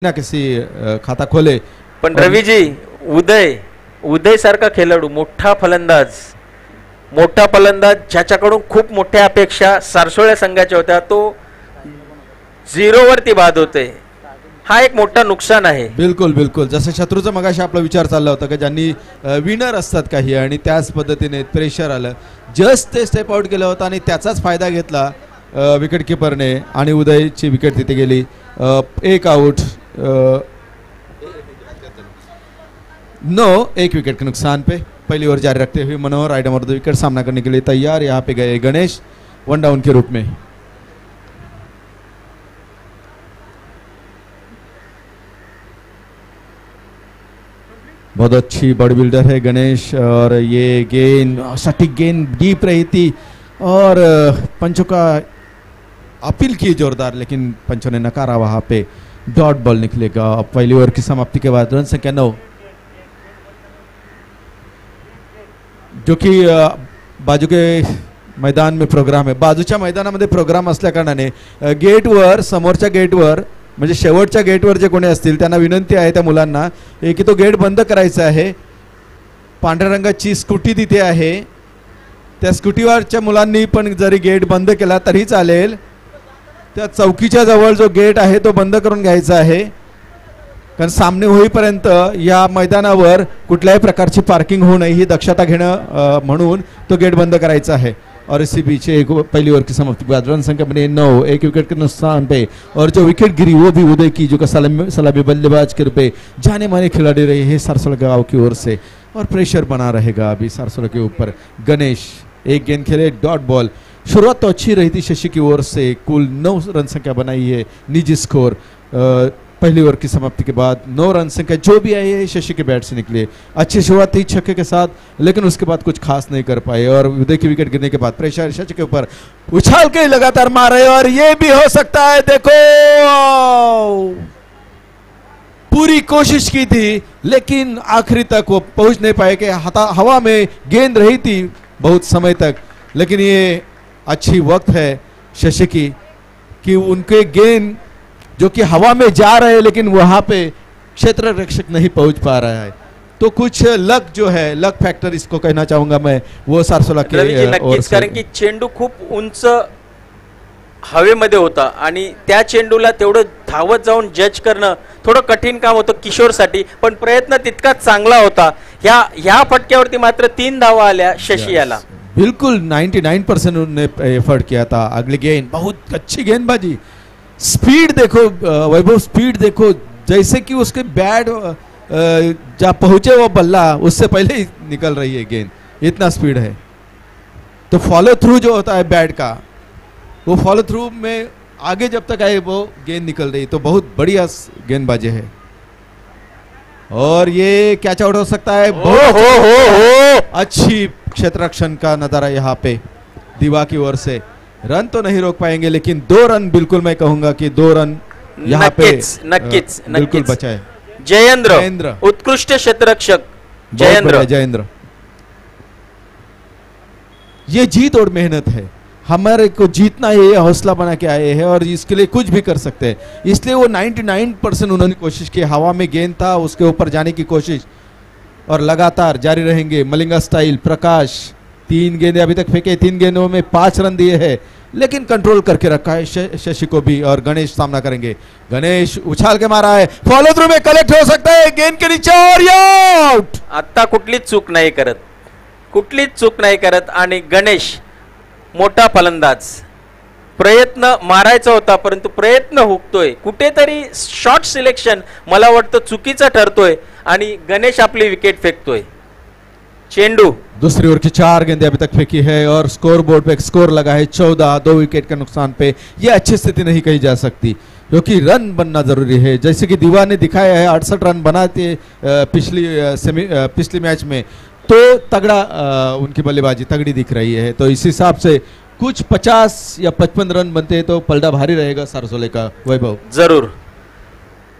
ना किसी खाता खोले. पण रवीजी, उदय सारखा खेळाडू, मोठा फलंदाज ज्याच्याकडून खूप मोठ्या अपेक्षा सारसोळ्या संघाच्या होत्या, तो 0 वरती बाद होते. हा एक मोठा नुकसान आहे. बिलकुल बिलकुल. जसं शत्रूचा मगाशी आपला विचार चालला होता की ज्यांनी विनर असतात काही आणि त्याच पद्धतीने प्रेशर आलं, जस्ट ते स्टेप आउट केलं होतं आणि त्याचाच फायदा घेतला विकेट किपरने आणि उदयची विकेट तिथे गेली. एक आउट, एक विकेट के नुकसान पे पहली ओवर जारी रखते हुए मनोहर राइट नंबर 2 विकेट सामना करने के लिए तैयार. यहाँ पे गए गणेश 1 डाउन के रूप में. बहुत अच्छी बॉडी बिल्डर है गणेश और ये गेंद सटीक गेंद डीप रही थी और पंचों का अपील की जोरदार, लेकिन पंचों ने नकारा. वहां पे डॉट बॉल निकलेगा. पहली ओवर की समाप्ति के बाद रन संख्या 9, जो की बाजू के मैदान में प्रोग्राम आहे. बाजूच्या मैदानामध्ये प्रोग्राम असल्या कारणाने गेटवर, समोरच्या गेटवर म्हणजे शेवटच्या गेटवर जे कोणी असतील त्यांना विनंती आहे त्या मुलांना की तो गेट बंद करायचा आहे. पांढऱ्या रंगाची स्कूटी तिथे आहे. त्या स्कूटीवरच्या मुलांनी पण जरी गेट बंद केला तरी चालेल. त्या चौकीच्या जवळ जो गेट आहे तो बंद करून घ्यायचा आहे, कारण सामने होईपर्यंत या मैदानावर कुठल्याही प्रकारची पार्किंग होऊ नये ही दक्षता घेणं म्हणून तो गेट बंद करायचा है. और इसी बीच पहली ओवर की समाप्ति के बाद रन संख्या बने 9, एक विकेट के नुकसान पे. और जो विकेट गिरी वो भी उदय की, जो का सलामी बल्लेबाज के रूपे जाने माने खिलाड़ी रहे हैं सारसोला गांव की ओर से. और प्रेशर बना रहेगा अभी सारसोला के ऊपर. गणेश एक गेंद खेले, डॉट बॉल. शुरुआत तो अच्छी रही थी शशि की ओर से. कुल 9 रन संख्या बनाई है निजी स्कोर. पहली ओवर की समाप्ति के बाद 9 रन संख्या जो भी आई है शशि के बैट से निकली. अच्छी शुरुआत थी छक्के के साथ, लेकिन उसके बाद कुछ खास नहीं कर पाए. और उदय की विकेट गिरने के बाद प्रेशर शशि के ऊपर, उछाल के लगातार मारे और ये भी हो सकता है. देखो पूरी कोशिश की थी लेकिन आखिरी तक वो पहुंच नहीं पाए कि हवा में गेंद रही थी बहुत समय तक. लेकिन ये अच्छी वक्त है शशि की कि उनके गेंद जो कि हवा में जा रहे हैं लेकिन वहां पे क्षेत्र रक्षक नहीं पहुंच पा रहा है. तो कुछ लक जो है, लक फैक्टर इसको कहना चाहूंगा मैं, वो सारसोला के नक्कीच. कारण की चेंडू खूप उंच हवेमध्ये होता आणि त्या चेंडूला तेवढं धावत जाऊन जज करणं थोडं कठीण काम होतं किशोरसाठी, पण प्रयत्न तितकाच चांगला होता. ह्या फटक्यावरती मात्र 3 धावा आल्या शशि याला. बिल्कुल 99% उन्होंने एफर्ट किया था. अगली गेंद बहुत अच्छी गेंदबाजी. स्पीड देखो वैभव, स्पीड देखो, जैसे कि उसके बैट जहाँ पहुंचे वो बल्ला उससे पहले ही निकल रही है गेंद. इतना स्पीड है. तो फॉलो थ्रू जो होता है बैट का, वो फॉलो थ्रू में आगे जब तक आए वो गेंद निकल रही. तो बहुत बढ़िया गेंदबाजी है. और ये कैच आउट हो सकता है. बहुत अच्छी क्षेत्र रक्षण का नजारा यहाँ पे दीवा की ओर से. रन तो नहीं रोक पाएंगे लेकिन 2 रन बिल्कुल मैं कहूंगा कि 2 रन यहाँ पे नक्कीच बिल्कुल बचाए. जयेंद्र उत्कृष्ट क्षेत्ररक्षक जयेंद्र. ये जीत और मेहनत है. हमारे को जीतना है, ये हौसला बना के आए हैं और इसके लिए कुछ भी कर सकते हैं. इसलिए वो 99% उन्होंने कोशिश की. हवा में गेंद था, उसके ऊपर जाने की कोशिश और लगातार जारी रहेंगे. मलिंगा स्टाइल. प्रकाश 3 गेंदें अभी तक फेंके, 3 गेंदों में 5 रन दिए हैं, लेकिन कंट्रोल करके रखा है शशि को भी. और गणेश सामना करेंगे. गणेश उछाल के मारा है, फॉलो थ्रू में कलेक्ट हो सकता है गेंद के नीचे और आउट. आता कुठलीच चूक नाही करत आणि गणेश मोठा फलंदाज. प्रयत्न मारायचा होता परंतु प्रयत्न हुकतोय. कुठेतरी शॉट सिलेक्शन मला वाटतं चुकीचा ठरतोय आणि गणेश आपली विकेट फेकतोय. चेंडू दूसरी ओवर की 4 गेंदें अभी तक फेंकी है और स्कोर बोर्ड पे एक स्कोर लगा है 14, 2 विकेट के नुकसान पे. ये अच्छी स्थिति नहीं कही जा सकती क्योंकि रन बनना जरूरी है. जैसे कि दीवा ने दिखाया है 68 रन बनाते पिछली मैच में, तो तगड़ा उनकी बल्लेबाजी तगड़ी दिख रही है. तो इस हिसाब से कुछ 50 या 55 रन बनते हैं तो पलड़ा भारी रहेगा सारसोले का. वैभव जरूर,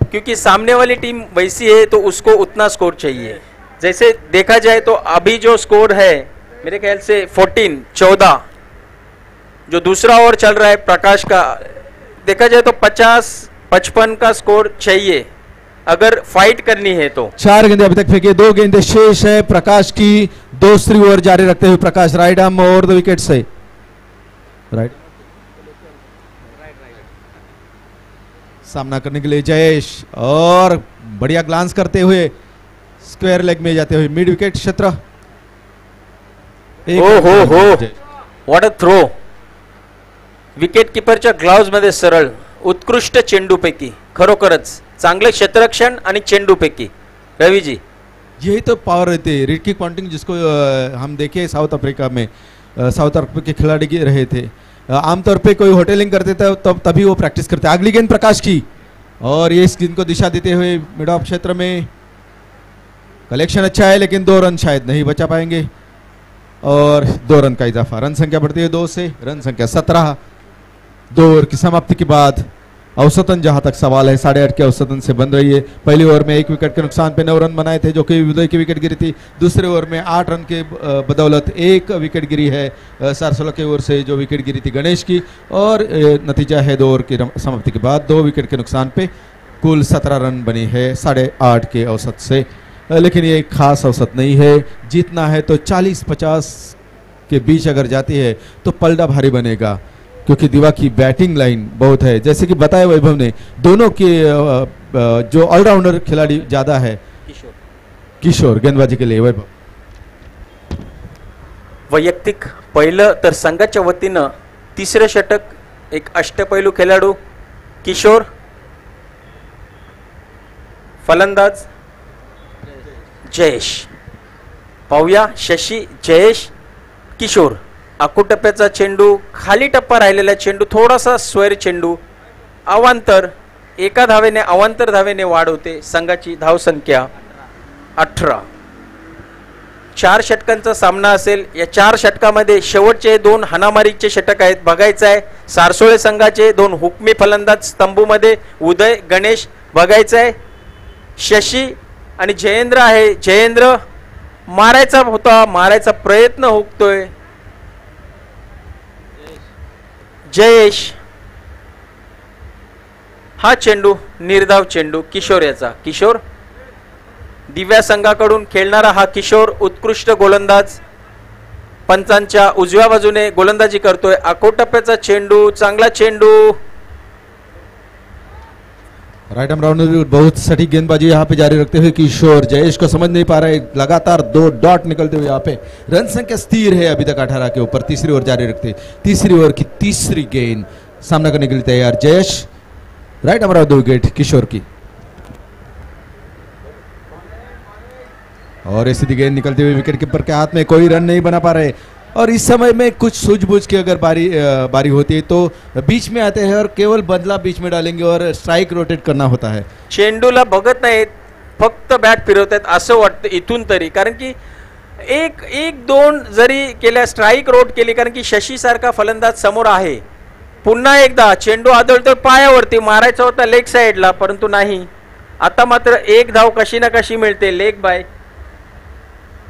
क्योंकि सामने वाली टीम वैसी है तो उसको उतना स्कोर चाहिए. जैसे देखा जाए तो अभी जो स्कोर है मेरे ख्याल से 14, जो दूसरा ओवर चल रहा है प्रकाश का, देखा जाए तो 50 55 का स्कोर चाहिए अगर फाइट करनी है तो। 4 गेंदे अभी तक फेंके, 2 गेंदे शेष है प्रकाश की। दूसरी ओवर जारी रखते हुए Prakash right arm over the wicket से राइट सामना करने के लिए जयेश, और बढ़िया ग्लांस करते हुए स्क्वायर लेग में जाते हुए मिड विकेट क्षेत्र। What a throw, wicket कीपरच्या gloves मध्ये सरळ, उत्कृष्ट चेंडूपैकी, खरोखरच चांगले क्षेत्ररक्षण आणि चेंडूपैकी। रविजी, यही तो पावर रहती है रिकी पॉन्टिंग, जिसको हम देखे साउथ अफ्रीका में, साउथ अफ्रीका के खिलाड़ी रहे थे। आमतौर पे कोई होटलिंग करते थे तब तभी वो प्रैक्टिस करते। अगली गेंद प्रकाश की, और ये इस गेंद को दिशा देते हुए मिड ऑफ क्षेत्र में कलेक्शन अच्छा है, लेकिन 2 रन शायद नहीं बचा पाएंगे, और 2 रन का इजाफा। रन संख्या बढ़ती है 2 से, रन संख्या 17। 2 ओवर की समाप्ति के बाद औसतन जहां तक सवाल है 8.5 के औसतन से बन रही है। पहली ओवर में 1 विकेट के नुकसान पे 9 रन बनाए थे, जो कि उदय की विकेट गिरी थी। दूसरे ओवर में 8 रन के बदौलत 1 विकेट गिरी है सारसोला के ओर से, जो विकेट गिरी थी गणेश की, और नतीजा है 2 ओवर की समाप्ति के बाद 2 विकेट के नुकसान पे कुल 17 रन बनी है 8.5 के औसत से। लेकिन ये एक खास औसत नहीं है, जीतना है तो 40-50 के बीच अगर जाती है तो पलड़ा भारी बनेगा, क्योंकि दिवा की बैटिंग लाइन बहुत है। जैसे कि बताया वैभव ने, दोनों के जो ऑलराउंडर खिलाड़ी ज्यादा है। किशोर गेंदबाजी के लिए वैभव, वैयक्तिक पहिलं तर संघाच्या वतीनं तिसरे षटक एक अष्टपैलू खेळाडू किशोर, फलंदाज जयेश। पाहूया शशी, जयेश, किशोर। आकुटप्प्याचा चेंडू, खाली टप्पा राहिलेला चेंडू, थोडासा स्वर चेंडू, अवांतर, एका धावेने अवांतर धावेने वाढ होते। संघाची धावसंख्या 18। 4 षटकांचा सामना असेल। या 4 षटकामध्ये शेवटचे 2 हाणामारीचे षटक आहेत, बघायचं आहे। सारसोळे संघाचे 2 हुकमी फलंदाज तंबूमध्ये, उदय, गणेश बघायचं आहे। शशी आणि जयेंद्र आहे। जयेंद्र मारायचा होता, मारायचा प्रयत्न हुकतोय। जयेश, हा चेंडू निर्धाव चेंडू किशोर याचा। किशोर दिव्या संघाकडून खेळणारा हा किशोर उत्कृष्ट गोलंदाज, पंचांच्या उजव्या बाजूने गोलंदाजी करतोय। आकोटप्प्याचा चेंडू, चांगला चेंडू, राइट आर्म राउंड में बहुत सटीक गेंदबाजी यहाँ पे जारी रखते हुए किशोर। जयेश को समझ नहीं पा रहे, लगातार 2 डॉट निकलते हुए यहाँ पे रन संख्या स्थिर है अभी तक 18 के ऊपर। तीसरी ओवर जारी रखते, तीसरी ओवर की तीसरी गेंद सामना करने के लिए तैयार Jayesh, right arm round wicket Kishore की, और ऐसी गेंद निकलते हुए विकेट कीपर के हाथ में, कोई रन नहीं बना पा रहे। और इस समय में कुछ सूझबूझ की अगर बारी होती है तो बीच में आते हैं और केवल बदला बीच में डालेंगे और स्ट्राइक रोटेट करना होता है। चेंडूला बघत नाहीत, फक्त बॅट फिरवतात असं वाटतं इथून तरी, कारण की एक 2 जरी केल्या, स्ट्राइक रोट केली, कारण की शशी सारखा फलंदाज समोर आहे। पुन्हा एकदा चेंडू आदळतो पायावरती, मारायचा होता लेग साइडला, परंतु नाही। आता मात्र 1 धाव कशी ना कशी मिळते, लेग बाय।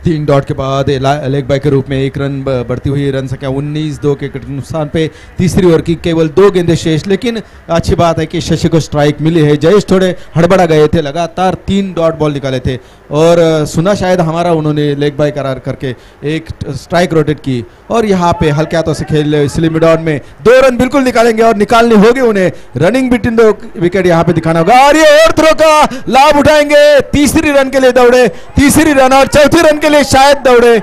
3 डॉट के बाद लेग बाय के रूप में 1 रन बढ़ती हुई, रन संख्या 19। 2 के नुकसान पे तीसरी ओवर की केवल 2 गेंदें शेष, लेकिन अच्छी बात है कि शशि को स्ट्राइक मिली है। जयेश थोड़े हड़बड़ा गए थे, लगातार 3 डॉट बॉल निकाले थे, और सुना शायद हमारा उन्होंने लेग बाय करार करके एक स्ट्राइक रोटेट की, और यहाँ पे हल्के हाथों से खेल रहे, इसलिए मिड ऑन में 2 रन बिल्कुल निकालेंगे, और निकालने होंगे उन्हें। रनिंग बिटवीन 2 विकेट यहाँ पे दिखाना होगा, और ये और थ्रो का लाभ उठाएंगे। तीसरी रन के लिए दौड़े, तीसरी रन, और चौथी रन के लिए शायद दौड़े।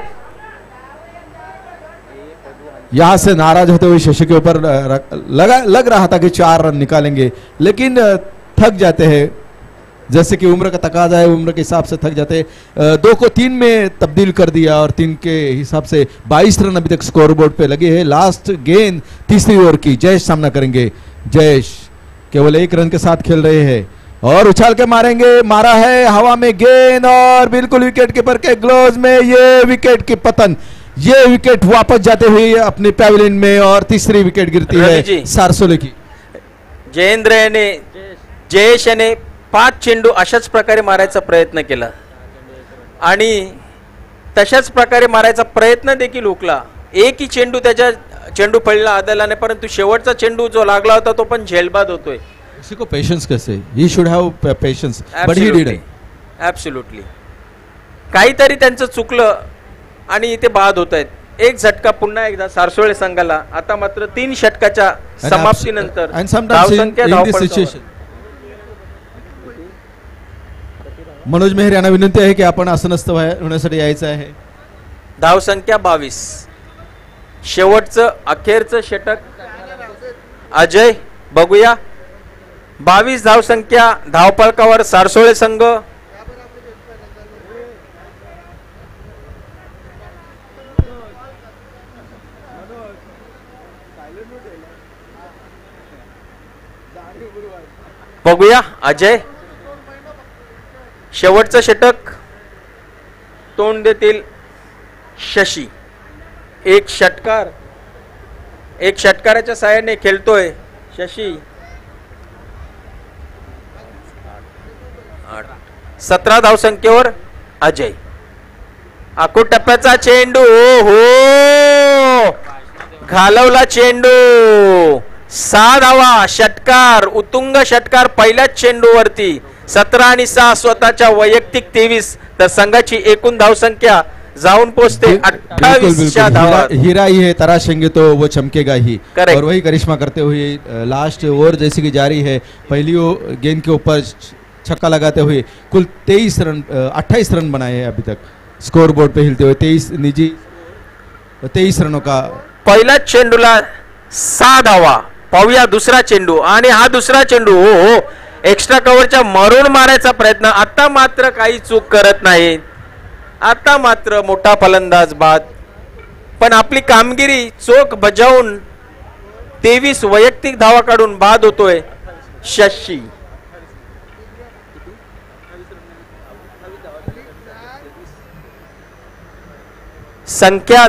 यहां से नाराज होते हुए शशि के ऊपर लग रहा था कि 4 रन निकालेंगे, लेकिन थक जाते हैं, जैसे कि उम्र का तकाजा है, उम्र के हिसाब से थक जाते। 2 को 3 में तब्दील कर दिया, और 3 के हिसाब से 22 रन अभी तक स्कोरबोर्ड पे लगे हैं। लास्ट गेंद तीसरी ओवर की, जयेश सामना करेंगे। जयेश केवल 1 रन के साथ खेल रहे हैं, और उछाल के मारेंगे, मारा है हवा में गेंद, और बिल्कुल विकेट कीपर के ग्लोव्स में ये विकेट की पतन, ये विकेट वापस जाते हुए अपने पैविलियन में, और तीसरी विकेट गिरती है सारसोले की। जयेंद्र याने, जयेश याने 5 चेंडू अशाच प्रकारे मारायचा प्रयत्न केला, आणि तशाच प्रकारे मारायचा प्रयत्न देखील हुकला। एकही चेंडू त्याच्या चेंडू पडला आदळला नाही, परंतु शेवटचा चेंडू जो लागला होता तो पण झेलबाद होतोय। किसी को पेशेंस कैसे, he should have patience, but he did. Absolutely. काहीतरी त्यांचं चुकलं आणि इथे बाद होत आहेत. एक झटका पुन्हा एकदा सारसोळे संघाला. आता मात्र 3 षटकाच्या समाप्तीनंतर and sometimes in this धावपळीवर. situation Manoj मेहर यांना विनंती आहे की आपण आसनस्थ होण्यासाठी यायचं आहे. धावसंख्या 22. शेवटचं अखेरचं षटक अजय बघूया. 22 धावसंख्या धावपळकावर सारसोळे संघ. बघूया अजय. शेवटचं षटक तोंड देतील शशी. एक षटकाराच्या साहाय्याने खेळतोय शशी. 17 धावसंख्येवर अजय. आखूड टप्प्याचा चेंडू. हो घालवला चेंडू. 6 धावा. षटकार, उत्तुंग षटकार पहिल्याच चेंडूवरती. 17 आणि 6 स्वतःच्या वैयक्तिक 23, तर संघाची एकूण धावसंख्या जाऊन पोहोचते 28 धावा. हीरा ही है, तराशेंगे तो वो चमकेगा ही. Correct. और वही करिश्मा करते हुए लास्ट ओवर जैसे कि जारी है. पहली गेंद के ऊपर छक्का लगाते हुए कुल 28 रन बनाए हैं अभी तक. स्कोर बोर्ड पे हिलते हुए 23 रनों का. पहिल्याच चेंडूला 6 धावा. पाहूया दुसरा चेंडू. आणि हा दुसरा चेंडू हो एक्स्ट्रा कव्हरच्या मारून मारायचा प्रयत्न. आता मात्र काही चूक करत नाही. आता मात्र मोठा फलंदाज बाद. पण आपली कामगिरी चोख बजावून 23 वैयक्तिक धावा काढून बाद होतोय शशी.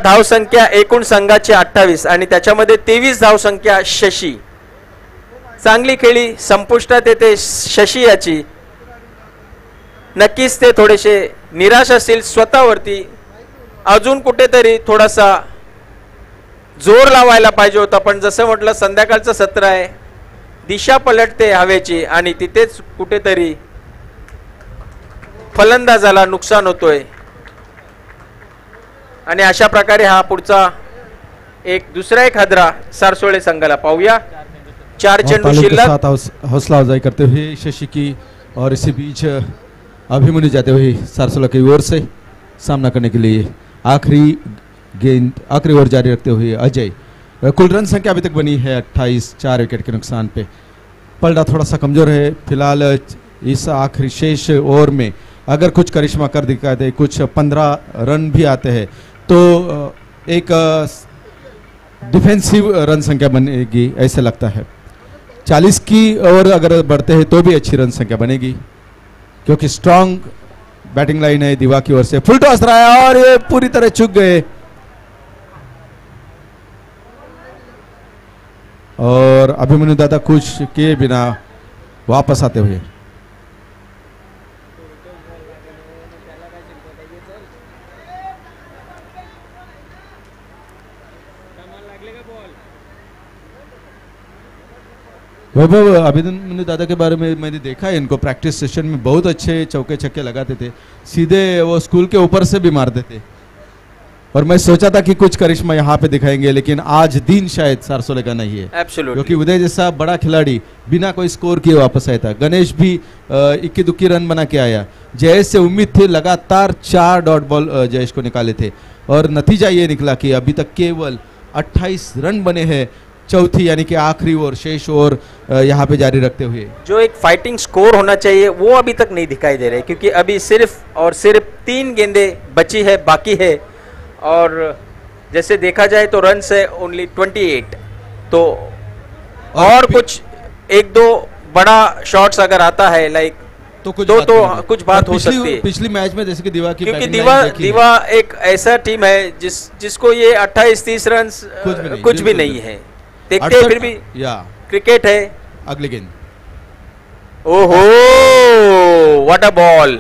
धावसंख्या एकूण संघाची 28 आणि त्याच्यामध्ये 23 धावसंख्या शशी. चांगली खेळी संपुष्टात येते शशी याची. नक्कीच ते थोडेसे निराश असतील स्वतःवरती. अजून कुठेतरी थोडासा जोर लावायला पाहिजे होता. पण जसं म्हटलं संध्याकाळचं सत्र आहे. दिशा पलटते हवेची आणि तिथेच कुठेतरी फलंदाजाला नुकसान होतोय. आणि अशा प्रकारे हा पुढचा दुसरा एक हादरा सारसोळे संघाला. पाहूया 4 चेंडू शिल्लक. हौसला अफजाई करते हुए शशि की, और इसी बीच अभिमन्यु जाते हुए सारसोला की ओर से सामना करने के लिए आखिरी ओवर जारी रखते हुए अजय. कुल रन संख्या अभी तक बनी है 28, 4 विकेट के नुकसान पे. पलड़ा थोड़ा सा कमजोर है फिलहाल. इस आखिरी शेष ओवर में अगर कुछ करिश्मा कर दिखाते, कुछ 15 रन भी आते हैं तो एक डिफेंसिव रन संख्या बनेगी ऐसे लगता है. 40 की ओवर अगर बढ़ते हैं तो भी अच्छी रन संख्या बनेगी, क्योंकि स्ट्रांग बैटिंग लाइन है दिवा की ओर से. फुल टॉस रहा है और ये पूरी तरह चूक गए. और अभिमन्यु दादा कुछ किए बिना वापस आते हुए. वैभव अभिमन्यु दादा के बारे में मैंने देखा है, इनको प्रैक्टिस सेशन में बहुत अच्छे चौके छक्के लगाते थे. सीधे वो स्कूल के ऊपर से भी मारते थे. और मैं सोचा था कि कुछ करिश्मा यहाँ पे दिखाएंगे, लेकिन आज दिन शायद सारसोले का नहीं है. क्योंकि उदय जैसा बड़ा खिलाड़ी बिना कोई स्कोर किए वापस आया था. गणेश भी इक्की दुक्की रन बना के आया. जयेश से उम्मीद थी, लगातार 4 डॉट बॉल जयेश को निकाले थे और नतीजा ये निकला कि अभी तक केवल 28 रन बने हैं चौथी यानी कि आखिरी ओवर, शेष ओवर यहाँ पे जारी रखते हुए. जो एक फाइटिंग स्कोर होना चाहिए वो अभी तक नहीं दिखाई दे रहा है, क्योंकि अभी सिर्फ और सिर्फ 3 गेंदें बची है, बाकी है. और जैसे देखा जाए तो रन है ओनली 28. तो और कुछ 1-2 बड़ा शॉट्स अगर आता है लाइक तो कुछ बात हो सकती है. पिछली मैच में जैसे कि दिवा की, क्योंकि दिवा एक ऐसा टीम है जिसको ये 28-30 रन कुछ भी नहीं है. देखते हैं फिर भी क्रिकेट है. अगली गेंद. ओहो what a ball.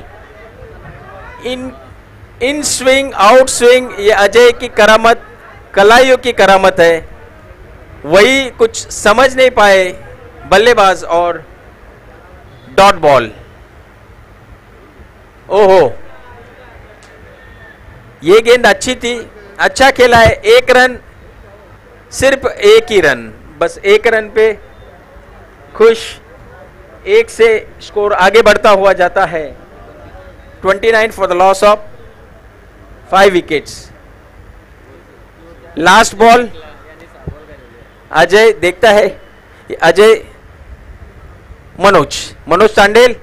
In swing out swing, ये अजय की करामत, कलाइयों की करामत है. वही कुछ समझ नहीं पाए बल्लेबाज और डॉट बॉल। ओहो, ये गेंद अच्छी थी, अच्छा खेला है। एक रन, सिर्फ एक ही रन, बस एक रन पे खुश, एक से स्कोर आगे बढ़ता हुआ जाता है। 29 for the loss of 5 wickets. Last ball, Ajay देखता है, अजय, मनोज तांडेल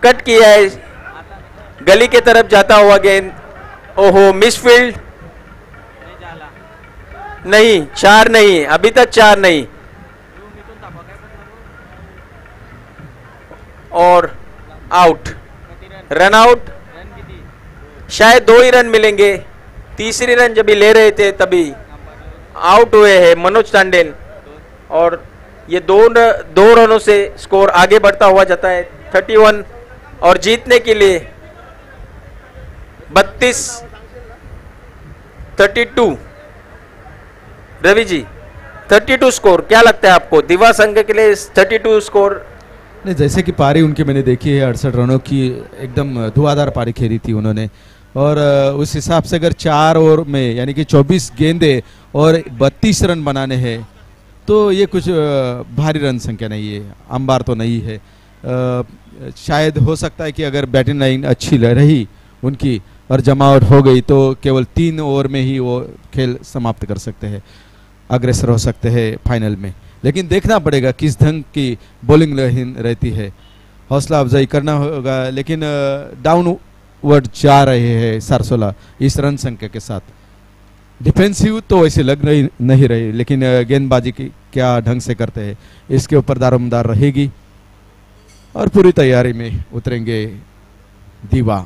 कट किया है, गली के तरफ जाता हुआ गेंद। ओहो, मिसफील्ड, नहीं, 4 नहीं, अभी तक 4 नहीं, और आउट, रन आउट। शायद 2 ही रन मिलेंगे, तीसरी रन जब ले रहे थे तभी आउट हुए हैं मनोज तांडेल, और ये दो रनों से स्कोर आगे बढ़ता हुआ जाता है 31, और जीतने के लिए 32। रवि जी, 32 स्कोर, क्या लगता है आपको दिवा संघ के लिए 32 स्कोर? नहीं, जैसे कि पारी उनकी मैंने देखी है 68 रनों की, एकदम धुआंधार पारी खेली थी उन्होंने, और उस हिसाब से अगर 4 ओवर में यानी कि 24 गेंदे और 32 रन बनाने हैं तो ये कुछ भारी रन संख्या नहीं है, आम बार तो नहीं है। शायद हो सकता है कि अगर बैटिंग लाइन अच्छी रही उनकी और जमावट हो गई तो केवल 3 ओवर में ही वो खेल समाप्त कर सकते हैं, अग्रसर हो सकते हैं फाइनल में। लेकिन देखना पड़ेगा किस ढंग की बॉलिंग लाइन रहती है, हौसला अफजाई करना होगा। लेकिन डाउनवर्ड जा रहे हैं सारसोला इस रन संख्या के साथ। डिफेंसिव तो वैसे लग नहीं रही, लेकिन गेंदबाजी की क्या ढंग से करते हैं इसके ऊपर दारोमदार रहेगी, और पूरी तैयारी में उतरेंगे दीवा।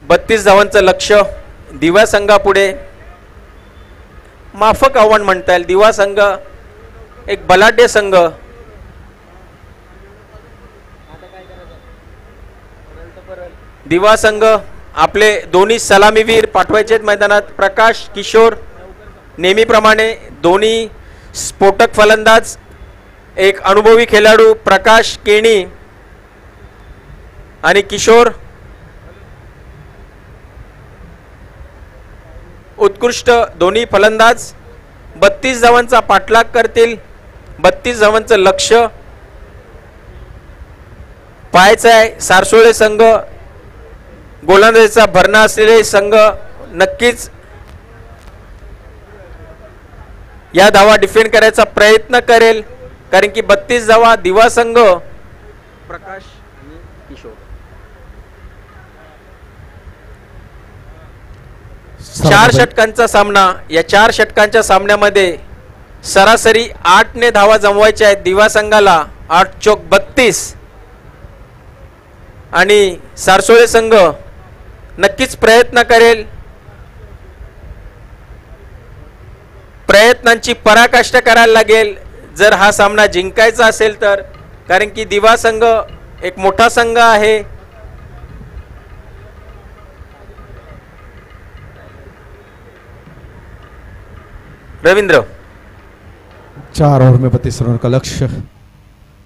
बत्तीस धावांचं लक्ष्य दिवा संघापुढे, माफक आव्हान म्हणता येईल। दिवा संघ एक बलाढ्य संघ, दिवा संघ आपले दोन्ही सलामीवीर पाठवायचे मैदानात। प्रकाश, किशोर नेहमीप्रमाणे दोन्ही स्फोटक फलंदाज, एक अनुभवी खेळाडू प्रकाश केणी आणि किशोर उत्कृष्ट दोन्ही फलंदाज 32 धावांचा पाठलाग करतील। 32 धावांचं लक्ष्य पाहायचं आहे। सारसोळे संघ गोलंदाजीचा भरणा असलेले संघ नक्कीच या धावा डिफेंड करायचा प्रयत्न करेल, कारण की 32 धावा दिवा संघ। प्रकाश आणि किशोर 4 षटकांचा सामना। या 4 षटकांच्या सामन्यामध्ये सरासरी 8 ने धावा जमवायच्या आहेत दिवा संघाला, 8 चौक 32, आणि सारसोळे संघ नक्कीच प्रयत्न करेल, प्रयत्नांची पराकाष्ठा करायला लागेल जर हा सामना जिंकायचा असेल तर, कारण की दिवा संघ एक मोठा संघ आहे। रविंद्र, 4 ओवर में 32 रनों का लक्ष्य,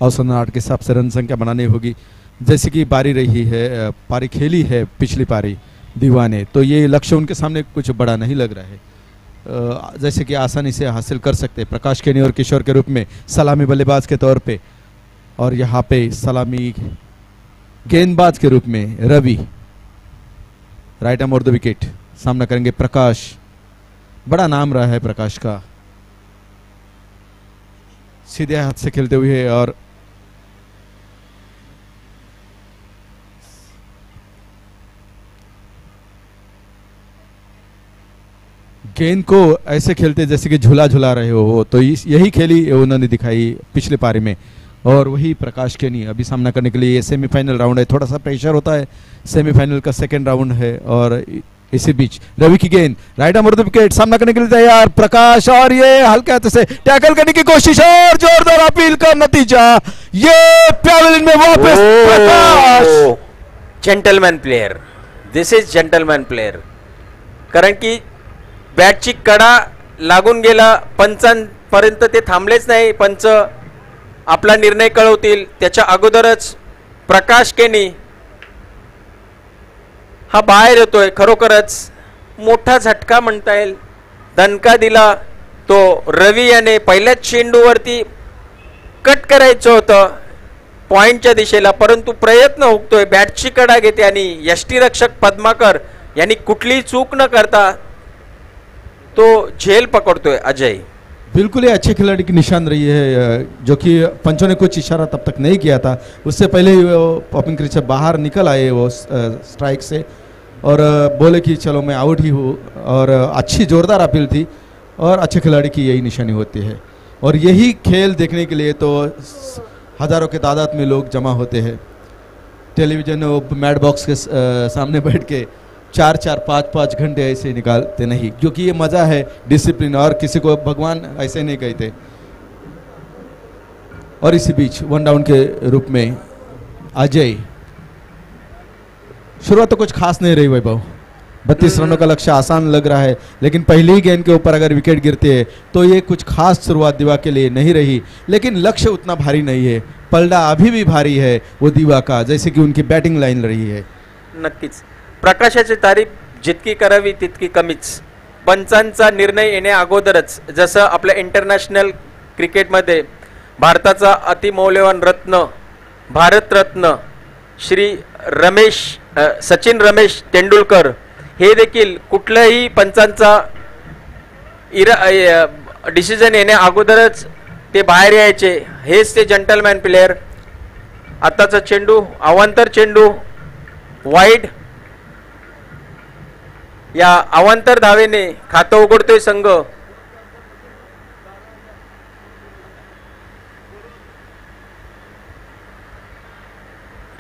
औसतन 8 के हिसाब से रन संख्या बनानी होगी। जैसे कि पारी रही है, पारी खेली है पिछली पारी दीवा ने, तो ये लक्ष्य उनके सामने कुछ बड़ा नहीं लग रहा है, जैसे कि आसानी से हासिल कर सकते प्रकाश केनी और किशोर के रूप में सलामी बल्लेबाज के तौर पे, और यहाँ पे सलामी गेंदबाज के रूप में रवि। राइट आर्म और द विकेट। सामना करेंगे प्रकाश, बड़ा नाम रहा है प्रकाश का, सीधे हाथ से खेलते हुए और गेंद को ऐसे खेलते जैसे कि झूला झूला रहे हो। तो यही खेली उन्होंने दिखाई पिछले पारी में, और वही प्रकाश केनी अभी सामना करने के लिए। ये सेमीफाइनल राउंड है, थोड़ा सा प्रेशर होता है, सेमीफाइनल का सेकंड राउंड है। और इसी बीच रवि की गेंद, राइट आर्म विकेट, सामना करने के लिए तैयार प्रकाश, और ये हल्के हाथ से टैकल करने की कोशिश और जोरदार अपील का नतीजा, ये पैवेलियन में वापस Prakash. Gentleman player, this is gentleman player, कारण की बॅटची कडा लागून गेला, पंचांपर्यंत ते थांबलेच नाही, पंच आपला निर्णय कळवतील त्याच्या अगोदरच प्रकाश केनी हा बाहेर येतोय। खरोखरच मोठा झटका म्हणता येईल, दणका दिला तो रवी याने। पहिल्याच चेंडूवरती कट करायचं होतं पॉइंटच्या दिशेला, परंतु प्रयत्न हुकतोय, बॅटची कडा घेते आणि यष्टीरक्षक पद्माकर यांनी कुठलीही चूक न करता तो झेल पकड़तोय अजय। बिल्कुल ही अच्छे खिलाड़ी की निशान रही है, जो कि पंचों ने कुछ इशारा तब तक नहीं किया था, उससे पहले ही वो पॉपिंग क्रीज से बाहर निकल आए वो स्ट्राइक से, और बोले कि चलो मैं आउट ही हूँ। और अच्छी जोरदार अपील थी, और अच्छे खिलाड़ी की यही निशानी होती है। और यही खेल देखने के लिए तो हज़ारों के तादाद में लोग जमा होते हैं टेलीविज़न मैट बॉक्स के सामने बैठ के 4-4, 5-5 घंटे ऐसे निकालते नहीं, क्योंकि ये मज़ा है, डिसिप्लिन, और किसी को भगवान ऐसे नहीं कहते। और इसी बीच वन डाउन के रूप में अजय, शुरुआत तो कुछ खास नहीं रही वैभव, 32 रनों का लक्ष्य आसान लग रहा है, लेकिन पहली ही गेंद के ऊपर अगर विकेट गिरते हैं तो ये कुछ खास शुरुआत दिवा के लिए नहीं रही। लेकिन लक्ष्य उतना भारी नहीं है, पलड़ा अभी भी भारी है वो दिवा का, जैसे कि उनकी बैटिंग लाइन रही है। नक्कीच प्रकाशाची तारीफ जितकी करावी तितकी कमीच। पंचांचा निर्णय येण्या अगोदरच, जसं आपल्या इंटरनॅशनल क्रिकेटमध्ये भारताचा अतिमौल्यवान रत्न, भारतरत्न श्री सचिन रमेश तेंडुलकर हे देखील कुठल्याही पंचांचा डिसिजन येण्या अगोदरच ते बाहेर यायचे। हेच ते जेंटलमॅन प्लेयर। आताचा चेंडू, अवांतर चेंडू, वाईड, या अवांतर धावेने खातं उघडतोय संघ।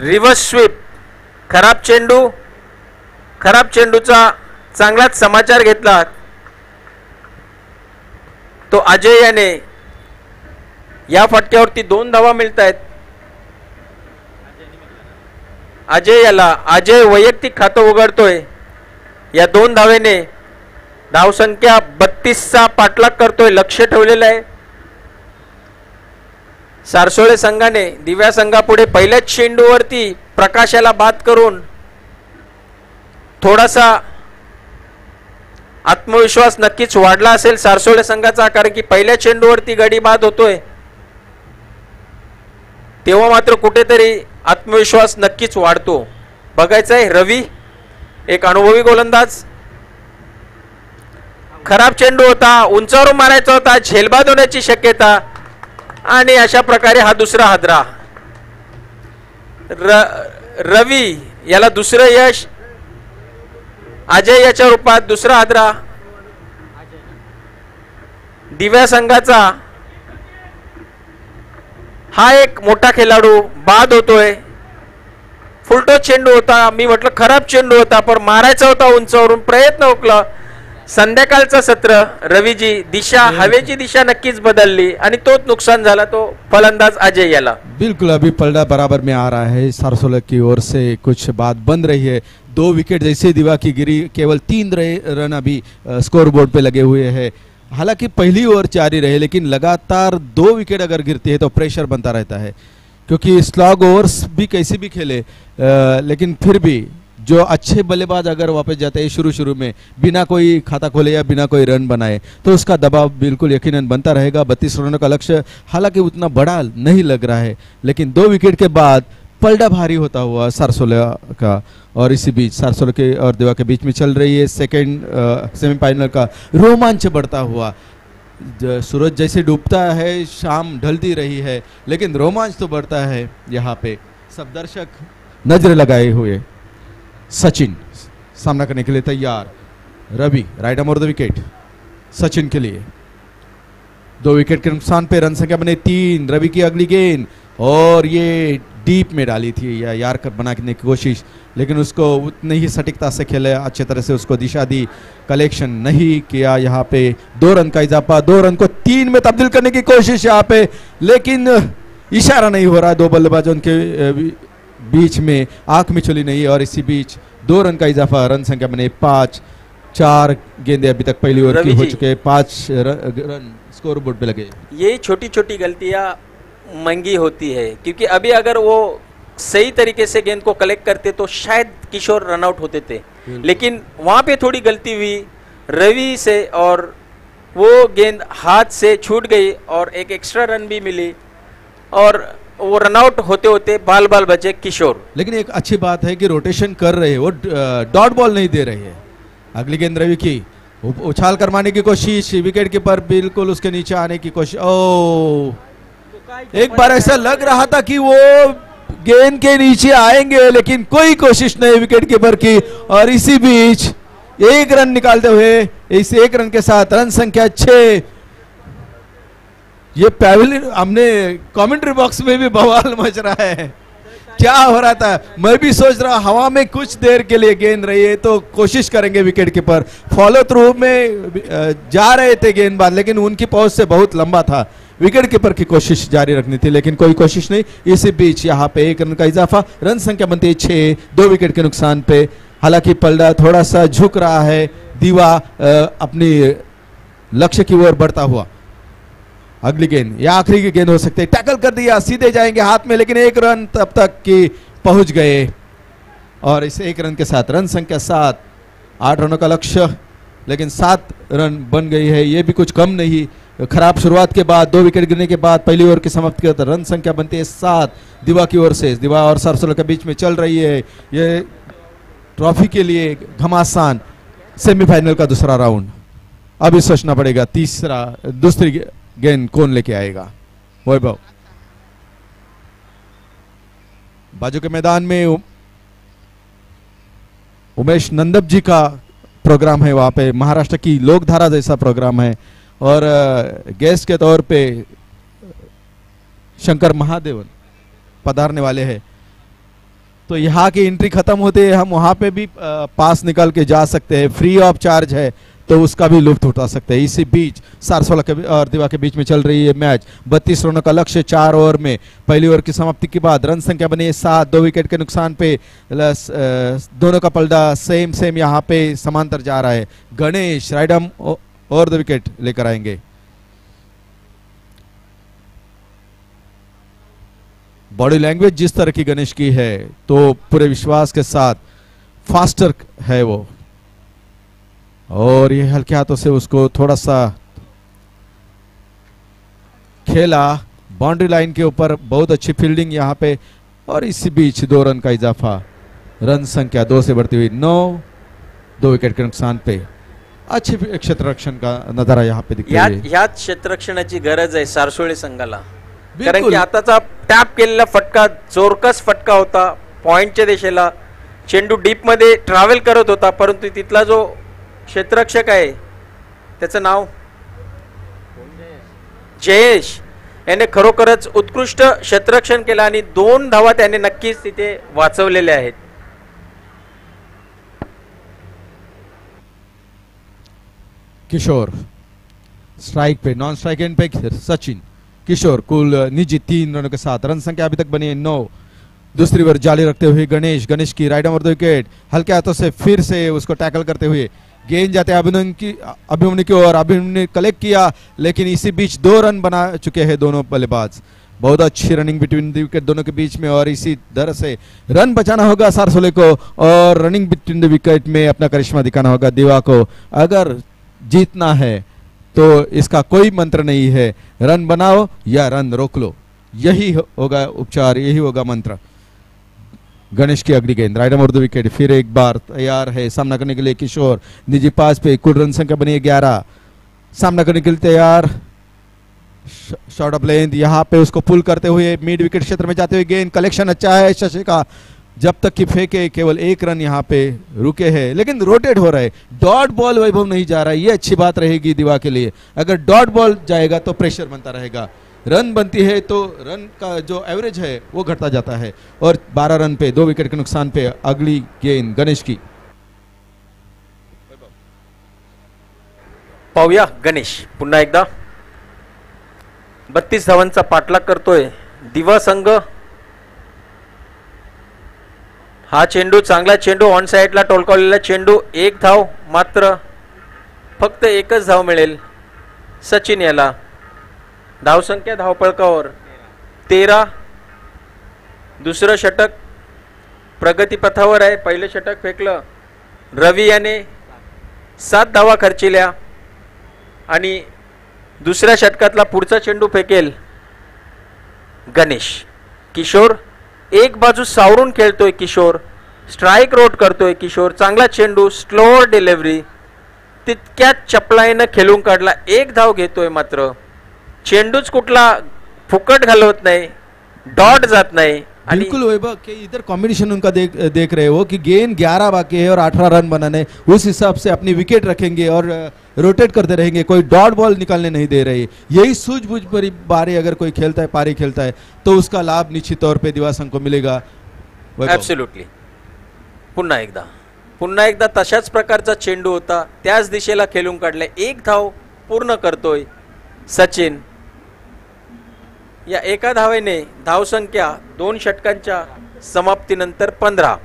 रिव्हर्स स्वीप, खराब चेंडू, खराब चेंडूचा चांगलाच समाचार घेतला तो अजय याने। या फटक्यावरती 2 धावा मिळत आहेत अजय याला। अजय वैयक्तिक खातं उघडतोय, या 2 धावेने धावसंख्या 32चा पाठलाग करतोय, लक्ष ठेवलेलं आहे सारसोळे संघाने। दिव्या संघापुढे पहिल्याच चेंडूवरती प्रकाशाला बाद करून थोडासा आत्मविश्वास नक्कीच वाढला असेल सारसोळे संघाचा, कारण की पहिल्या चेंडूवरती गडी बाद होतोय तेव्हा मात्र कुठेतरी आत्मविश्वास नक्कीच वाढतो। बघायचं आहे रवी, एक अनुभवी गोलंदाज, खराब चेंडू होता, उंचावरून मारायचा होता, झेलबाद होण्याची शक्यता, आणि अशा प्रकारे हा दुसरा हादरा। रवी याला दुसरं यश, अजय याच्या रूपात दुसरा हादरा। दिव्या संघाचा हा एक मोठा खेळाडू बाद होतोय। फुलटो चेंडू होता, मी म्हटलं खराब चेंडू होता, पण मारायचा होता उंचावरून, प्रयत्न हुकला। संध्याकाळचं सत्र रवीजी, दिशा, हवेची दिशा नक्कीच बदलली आणि तोच नुकसान झाला तो फलंदाज अजय याला। बिल्कुल अभी पलड़ा बराबर में आ रहा है, सारसोले की ओर से कुछ बात बन रही है। 2 विकेट जैसे दिवा की गिरी, केवल 3 रन अभी स्कोर बोर्ड पे लगे हुए हैं। हालांकि पहली ओवर जारी रहे, लेकिन लगातार 2 विकेट अगर गिरती है तो प्रेशर बनता रहता है, क्योंकि स्लॉग ओवर्स भी कैसे भी खेले, लेकिन फिर भी जो अच्छे बल्लेबाज अगर वापस जाते हैं शुरू में बिना कोई खाता खोले या बिना कोई रन बनाए, तो उसका दबाव बिल्कुल यकीनन बनता रहेगा। 32 रनों का लक्ष्य हालांकि उतना बड़ा नहीं लग रहा है, लेकिन 2 विकेट के बाद पलड़ा भारी होता हुआ सारसोला का, और इसी बीच सारसोला के और दिवा के बीच में चल रही है सेकंड सेमीफाइनल का रोमांच बढ़ता हुआ। सूरज जैसे डूबता है, शाम ढलती रही है, लेकिन रोमांच तो बढ़ता है। यहाँ पे सब दर्शक नजर लगाए हुए। सचिन सामना करने के लिए तैयार, Ravi right arm over the wicket Sachin के लिए। 2 विकेट के नुकसान पे रन संख्या बने 3। रवि की अगली गेंद, और ये डीप में डाली थी या यार कर बनाने की कोशिश, लेकिन उसको उतनी ही सटीकता से खेले, अच्छे तरह से उसको दिशा दी, कलेक्शन नहीं किया। यहाँ पे 2 रन का इजाफा, 2 रन को 3 में तब्दील करने की कोशिश यहाँ पे, लेकिन इशारा नहीं हो रहा। 2 बल्लेबाजों के बीच में आंख में चली नहीं, और इसी बीच 2 रन का इजाफा, रन संख्या बने 5। 4 गेंदे अभी तक पहली ओवर की हो चुके, 5 रन स्कोर बोर्ड पे लगे। ये छोटी छोटी गलतियां महंगी होती है, क्योंकि अभी अगर वो सही तरीके से गेंद को कलेक्ट करते तो शायद किशोर रन आउट होते थे, लेकिन वहां पे थोड़ी गलती हुई रवि से, और वो गेंद हाथ से छूट गई और एक एक्स्ट्रा रन भी मिली, और वो रन आउट होते होते बाल बाल बचे किशोर। लेकिन एक अच्छी बात है कि रोटेशन कर रहे हैं, वो डॉट बॉल नहीं दे रहे हैं। अगली गेंद रवि की, उछाल कर मारने की कोशिश, विकेट कीपर बिल्कुल उसके नीचे आने की कोशिश। ओ, एक बार ऐसा लग रहा था कि वो गेंद के नीचे आएंगे, लेकिन कोई कोशिश नहीं विकेट कीपर की, और इसी बीच 1 रन निकालते हुए, इस 1 रन के साथ रन संख्या 6। ये पैवेलियन, हमने कमेंट्री बॉक्स में भी बवाल मच रहा है, क्या हो रहा था। मैं भी सोच रहा हवा में कुछ देर के लिए गेंद रही है तो कोशिश करेंगे विकेट कीपर, फॉलो थ्रू में जा रहे थे गेंदबाज, लेकिन उनकी पहुंच से बहुत लंबा था। विकेट कीपर की कोशिश जारी रखनी थी, लेकिन कोई कोशिश नहीं। इसी बीच यहाँ पे 1 रन का इजाफा, रन संख्या बनती है 6, 2 विकेट के नुकसान पे। हालांकि पलड़ा थोड़ा सा झुक रहा है, दीवा अपनी लक्ष्य की ओर बढ़ता हुआ। अगली गेंद या आखिरी की गेंद हो सकती है, टैकल कर दिया, सीधे जाएंगे हाथ में, लेकिन 1 रन तब तक की पहुंच गए, और इस 1 रन के साथ रन संख्या 7। 8 रनों का लक्ष्य, लेकिन 7 रन बन गई है, ये भी कुछ कम नहीं। खराब शुरुआत के बाद 2 विकेट गिरने के बाद पहली ओवर की समाप्ति के बाद रन संख्या बनती है 7 दिवा की ओर से। दिवा और सारसोला के बीच में चल रही है ये ट्रॉफी के लिए घमासान सेमीफाइनल का दूसरा राउंड। अभी सोचना पड़ेगा दूसरी गेंद कौन लेके आएगा। वैभव बाजू के मैदान में उमेश नंदप जी का प्रोग्राम है, वहां पे महाराष्ट्र की लोकधारा जैसा प्रोग्राम है, और गेस्ट के तौर पे शंकर महादेवन पधारने वाले हैं। तो यहाँ की एंट्री खत्म होते हैं, हम वहां पे भी पास निकाल के जा सकते हैं, फ्री ऑफ चार्ज है, तो उसका भी लुत्फ उठा सकते हैं। इसी बीच सारसोला के और दिवा के बीच में चल रही है मैच। 32 रनों का लक्ष्य 4 ओवर में। पहली ओवर की समाप्ति के बाद रन संख्या बनी है 7, 2 विकेट के नुकसान पे। दोनों का पलड़ा सेम यहाँ पे समांतर जा रहा है। गणेश राइट आर्म और द विकेट लेकर आएंगे। बॉडी लैंग्वेज जिस तरह की गणेश की है, तो पूरे विश्वास के साथ फास्टर है वो, और ये हल्के हाथों से उसको थोड़ा सा खेला बाउंड्री लाइन के ऊपर। बहुत अच्छी फील्डिंग यहाँ पे, और इसी बीच 2 रन का इजाफा, रन संख्या 2 से बढ़ती हुई 9, 2 विकेट के नुकसान पे। अच्छे क्षेत्ररक्षण का नजारा यहाँ पे दिखतोय। ह्याच क्षेत्ररक्षणाची गरज आहे सारसोळे संघाला, कारण की आताचा टॅप केलेला फटका जोरकस फटका होता, पॉइंटच्या दिशेला चेंडू डीप मध्ये ट्रॅव्हल करत होता, परंतु तिथला जो क्षेत्ररक्षक आहे त्याचं नाव जयेश याने खरोखरच उत्कृष्ट क्षेत्ररक्षण केलं, आणि 2 धावा त्याने नक्कीच तिथे वाचवलेल्या आहेत। किशोर स्ट्राइक पे, नॉन स्ट्राइक एंड पे सचिन। किशोर कुल निजी 3 रनों के साथ, रन संख्या अभी तक बनी है 9। दूसरी ओवर जाली रखते हुए गणेश की राइट ओवर द विकेट, हल्के हाथों से फिर से उसको टैकल करते हुए गेंद जाते अभिमन्यु की ओर। अभिमन्यु ने कलेक्ट किया, लेकिन इसी बीच 2 रन बना चुके हैं दोनों बल्लेबाज। बहुत अच्छी रनिंग बिटवीन द विकेट दोनों के बीच में, और इसी तरह से रन बचाना होगा सारसोले को, और रनिंग बिटवीन द विकेट में अपना करिश्मा दिखाना होगा दिवा को। अगर जीतना है तो इसका कोई मंत्र नहीं है, रन बनाओ या रन रोक लो, यही होगा उपचार, यही होगा मंत्र। गणेश की अगली गेंद राइट ओवर द विकेट, फिर एक बार तैयार है सामना करने के लिए किशोर। निजी पास पे कुल रन संख्या बनी है 11, सामना करने के लिए तैयार। शॉर्ट ऑफ लेंथ, यहाँ पे उसको पुल करते हुए मिड विकेट क्षेत्र में जाते हुए गेंद, कलेक्शन अच्छा है शशि का, जब तक कि फेंके केवल 1 रन यहाँ पे रुके हैं, लेकिन रोटेट हो रहा है। डॉट बॉल वैभव नहीं जा रहा है, ये अच्छी बात रहेगी दिवा के लिए। अगर डॉट बॉल जाएगा तो प्रेशर बनता रहेगा, रन बनती है तो रन का जो एवरेज है वो घटता जाता है। और 12 रन पे 2 विकेट के नुकसान पे अगली गेंद गणेश की। पाहूया गणेश पुन्हा एकदा 32 धावांचा पाठलाग करतोय दिवा संघ। हा चेंडू चांगला चेंडू, ऑन साइडला टोलकावलेला चेंडू, 1 धाव मात्र, फक्त 1च धाव मिळेल सचिन याला। धावसंख्या धावपळकावर 13, दुसरं षटक प्रगतीपथावर आहे। पहिलं षटक फेकलं रवी याने 7 धावा खर्चिल्या आणि दुसऱ्या षटकातला पुढचा चेंडू फेकेल गणेश। किशोर एक बाजू सावरून खेळतोय किशोर, स्ट्राइक रोट करतोय किशोर, चांगला चेंडू, स्लोअर डिलिव्हरी, तितक्यात चपलाईनं खेळून काढला, 1 धाव घेतोय मात्र चेंडूच कुठला फुकट घालवत नाही, डॉट जात नाही। बिल्कुल वैभव कि इधर कॉम्बिनेशन उनका देख रहे हो कि गेंद 11 बाकी है और 18 रन बनाने, उस हिसाब से अपनी विकेट रखेंगे और रोटेट करते रहेंगे, कोई डॉट बॉल निकालने नहीं दे रही। यही सूझबूझ पर बारी अगर कोई खेलता है, पारी खेलता है तो उसका लाभ निश्चित तौर पे दिवा संघ को मिलेगा। ऍब्सोल्युटली। पुन्हा एकदा तशाच प्रकारचा चेंडू होता, त्याच दिशेला खेळून काढलाय, 1 धाव पूर्ण करतोय सचिन। या एका धावेने धावसंख्या 2 षटकांच्या समाप्तीनंतर 15,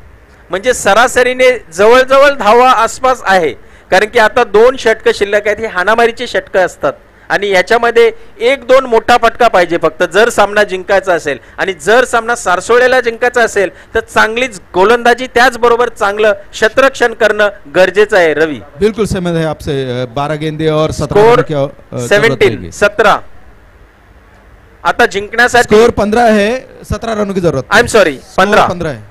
म्हणजे सरासरीने जवळजवळ धावा आसपास आहे, कारण की आता 2 षटक शिल्लक आहेत। हे हाणामारीचे षटक असतात आणि याच्यामध्ये 1-2 मोठा फटका पाहिजे फक्त, जर सामना जिंकायचा असेल। आणि जर सामना सारसोळेला जिंकायचा असेल तर चांगलीच गोलंदाजी, त्याचबरोबर चांगलं क्षेत्ररक्षण करणं गरजेचं आहे। रवी बिल्कुल सहमत है आपसे, 12 गेंदे और 17 आता जिंकण्यासाठी स्कोर 15 है, 17 रनों की जरूरत। आई एम सॉरी 15 है,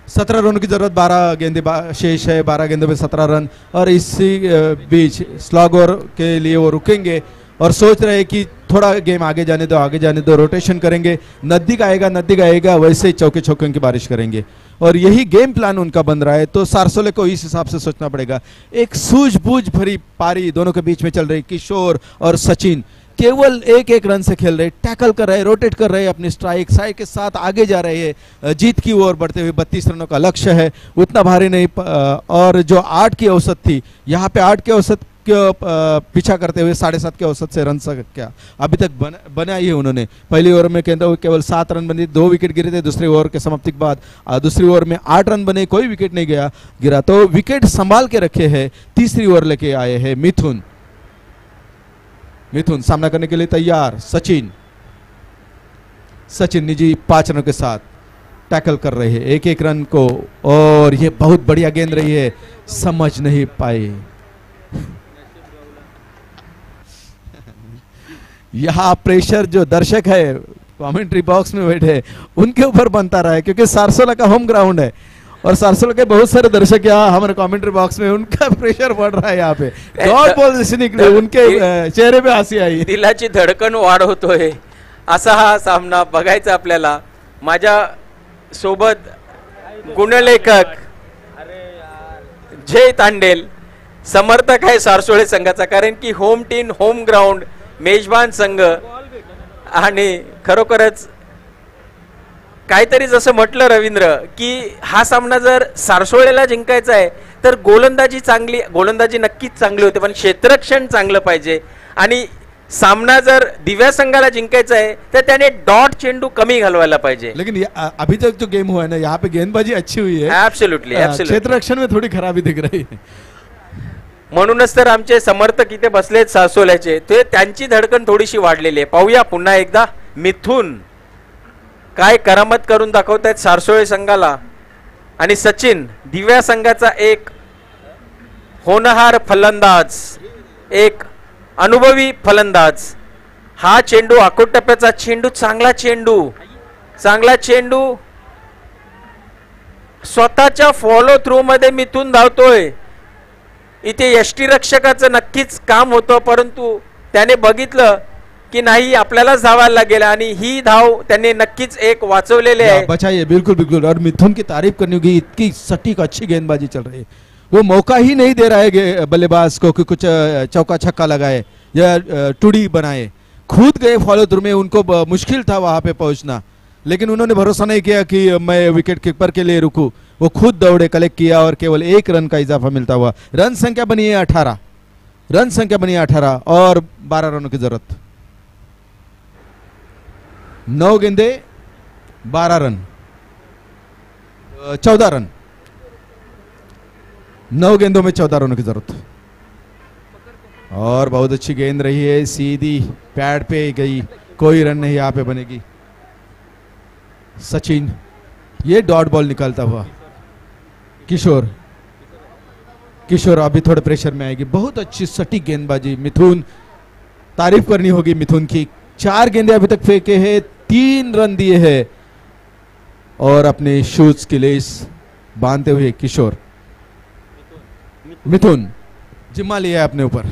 17 रनों की जरूरत, 12 गेंदे शेष है, 12 गेंदों पे 17 रन। और इसी बीच स्लॉगर के लिए वो रुकेंगे और सोच रहे हैं कि थोड़ा गेम आगे जाने दो, रोटेशन करेंगे, नजदीक आएगा वैसे चौके छक्कों की बारिश करेंगे। और यही गेम प्लान उनका बन रहा है, तो सारसोले को इस हिसाब से सोचना पड़ेगा। एक सूझबूझ भरी पारी दोनों के बीच में चल रही, किशोर और सचिन केवल 1-1 रन से खेल रहे, टैकल कर रहे, रोटेट कर रहे, अपनी स्ट्राइक साइड के साथ आगे जा रहे हैं, जीत की ओर बढ़ते हुए। 32 रनों का लक्ष्य है, उतना भारी नहीं। और जो 8 की औसत थी, यहाँ पे 8 की औसत पीछा करते हुए 7.5 के औसत से रन क्या अभी तक बनाई है उन्होंने। पहली ओवर में केवल 7 रन बने, 2 विकेट गिरे थे। दूसरी ओवर के समाप्ति के बाद दूसरी ओवर में 8 रन बने, कोई विकेट नहीं गिरा, तो विकेट संभाल के रखे हैं। तीसरी ओवर लेके आए हैं मिथुन सामना करने के लिए तैयार। सचिन निजी 5 रनों के साथ टैकल कर रहे हैं 1-1 रन को, और ये बहुत बढ़िया गेंद रही है, समझ नहीं पाए। यहाँ प्रेशर जो दर्शक है कमेंट्री बॉक्स में बैठे उनके ऊपर बनता रहा है, क्योंकि सारसोला का होम ग्राउंड है और सारसोला के बहुत सारे दर्शक यहाँ हमारे कमेंट्री बॉक्स में, उनका प्रेशर बढ़ रहा है। यहाँ पे डॉट बॉल जैसे निकले, उनके चेहरे पे हंसी आई, दिलाची धडकन वाढवतोय असा हा सामना बघायचा आपल्याला। माझ्या सोबत गुणलेखक जय तांडेल समर्थक आहे सारसोळे संघाचा, कारण की होम टीम, होम ग्राउंड, मेजबान संघ, आणि खरोखरच काहीतरी जसं म्हटलं रवींद्र की हा सामना जर सारसोळेला जिंकायचा आहे तर गोलंदाजी नक्कीच चांगली होते, पण क्षेत्ररक्षण चांगलं पाहिजे। आणि सामना जर दिव्या संघाला जिंकायचा आहे तर त्याने डॉट चेंडू कमी घालवायला पाहिजे। लेकिन अभी तक जो गेम हुआ है ना, यहाँ पे गेंदबाजी अच्छी हुई है। एब्सोल्युटली क्षेत्ररक्षण में थोड़ी खराबी दिख रही है। म्हणूनच तर आमचे समर्थक इथे बसलेत सारसोळ्याचे, ते त्यांची धडकन थोडीशी वाढलेली आहे। पाहूया पुन्हा एकदा मिथुन काय करामत करून दाखवतायत सारसोळे संघाला, आणि सचिन दिव्या संघाचा एक होनहार फलंदाज, एक अनुभवी फलंदाज। हा चेंडू आखोट टप्प्याचा चेंडू, चांगला चेंडू, स्वतःच्या फॉलो थ्रू मध्ये मिथून धावतोय. इथे यष्टीरक्षकाचं नक्कीच काम होतं, परंतु त्याने बघितलं की नाही आपल्यालाच धावायला लागेल आणि ही धाव त्यांनी नक्कीच एक वाचवलेली आहे. बचाइए, बिल्कुल बिल्कुल. और मिथुन की तारीफ करनी होगी, इतनी सटीक अच्छी गेंदबाजी चल रही है. वो मौका ही नहीं दे रहा है बल्लेबाज को कि कुछ चौका छक्का लगाए या टुडी बनाए. खुद गए फॉलो थ्रू में, उनको मुश्किल था वहां पे पहुंचना, लेकिन उन्होंने भरोसा नहीं किया कि मैं विकेट कीपर के लिए रुकूं. वो खुद दौड़े, कलेक्ट किया और केवल 1 रन का इजाफा मिलता हुआ. रन संख्या बनी है 18. रन संख्या बनी है 18 और 12 रनों की जरूरत. 9 गेंदे 12 रन, 14 रन. 9 गेंदों में 14 रनों की जरूरत. और बहुत अच्छी गेंद रही है, सीधी पैड पे गई, कोई रन नहीं यहाँ पे बनेगी. सचिन, ये डॉट बॉल निकालता हुआ किशोर. किशोर अभी थोड़े प्रेशर में आएगी. बहुत अच्छी सटीक गेंदबाजी. मिथुन, तारीफ करनी होगी मिथुन की. 4 गेंदे अभी तक फेंके हैं, 3 रन दिए हैं और अपने शूज की लेस बांधते हुए किशोर. मिथुन जिम्मा लिया है अपने ऊपर.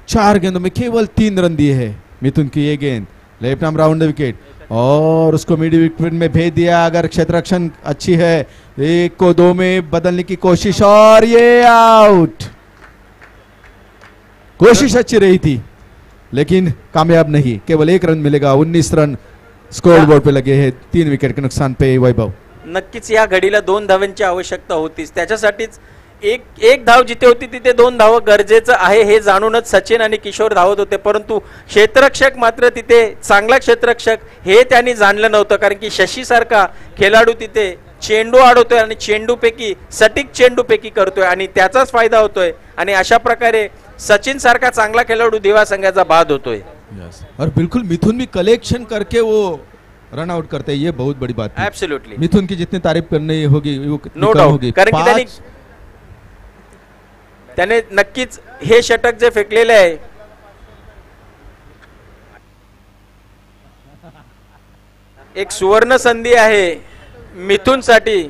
4 गेंदों में केवल 3 रन दिए हैं. मिथुन की ये गेंद left arm round the wicket और उसको मिड विकेट में भेज दिया. अगर क्षेत्ररक्षण अच्छी है, 1 को 2 में बदलने की कोशिश और ये आउट. कोशिश अच्छी रही थी लेकिन कामयाब नहीं. केवल 1 रन मिलेगा. 19 रन स्कोर बोर्ड पे लगे हैं, 3 विकेट के नुकसान पे. वैभव, नक्कीच या घडीला 2 धावांची आवश्यकता होतीच. त्याच्यासाठीच एक धाव जिथे होती तिथे 2 धाव गरजेचं आहे हे जाणूनच सचिन आणि किशोर धावत होते, परंतु क्षेत्ररक्षक मात्र तिथे चांगला क्षेत्ररक्षक हे त्यांनी जाणलं नव्हतं. कारण की शशी सारखा खेळाडू तिथे चेंडू अडवतोय आणि चेंडूपैकी सटीक चेंडूपैकी करतोय आणि त्याचाच फायदा होतोय. आणि अशा प्रकारे सचिन सारखा चांगला खेळाडू दिवा संघाचा बाद होतोय. और बिल्कुल मिथुन भी कलेक्शन करके वो रन आउट करते हैं, ये बहुत बड़ी बात है. ऍब्सोल्युटली मिथुन की जितनी तारीफ करनी होगी वो नो डाउट. कारण की त्याने नक्कीच हे षटक जे फेकलेले आहे, एक सुवर्ण संधी आहे मिथुन साठी.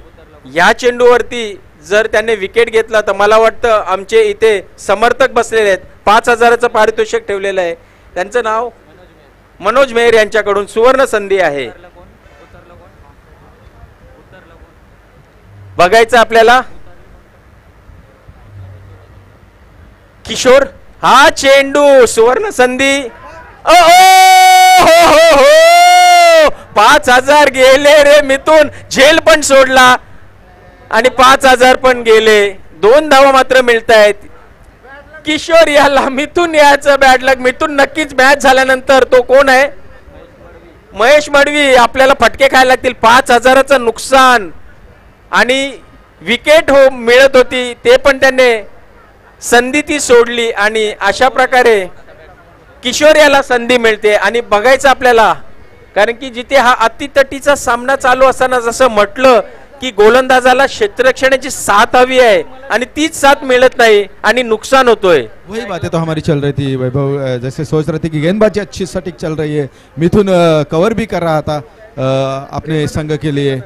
या चेंडूवरती जर त्याने विकेट घेतला तर मला वाटतं आमचे इथे समर्थक बसलेले आहेत. 5,000चं पारितोषिक ठेवलेलं आहे. त्यांचं नाव मनोज मेहर यांच्याकडून सुवर्ण संधी आहे. बघायचं आपल्याला. किशोर, हा चेंडू, सुवर्ण संधी. ओ हो हो हो, 5,000 गेले रे मिथून. झेल पण सोडला आणि 5,000 पण गेले. 2 धावा मात्र मिळत आहेत. किशोर याला मिथून याचं बॅड लक. मिथून नक्कीच मॅच झाल्यानंतर तो कोण आहे, महेश मडवी, आपल्याला फटके खायला लागतील. 5,000चं नुकसान आणि विकेट हो मिळत होती ते पण त्याने संधी ती सोडली आणि अशा प्रकारे किशोर याला संधी मिळते. आणि बघायचं आपल्याला, कारण की जिथे हा अतितटीचा सामना चालू असताना जसं म्हटलं की गोलंदाजाला क्षेत्ररक्षणाची साथ हवी आहे आणि तीच साथ मिळत नाही आणि नुकसान होतोय. वही बातें तो हमारी चल रही थी वैभव. जैसे सोच रहे थे कि गेंदबाजी अच्छी सटीक चल रही है. मिथुन कवर भी कर रहा था अपने संघ के लिए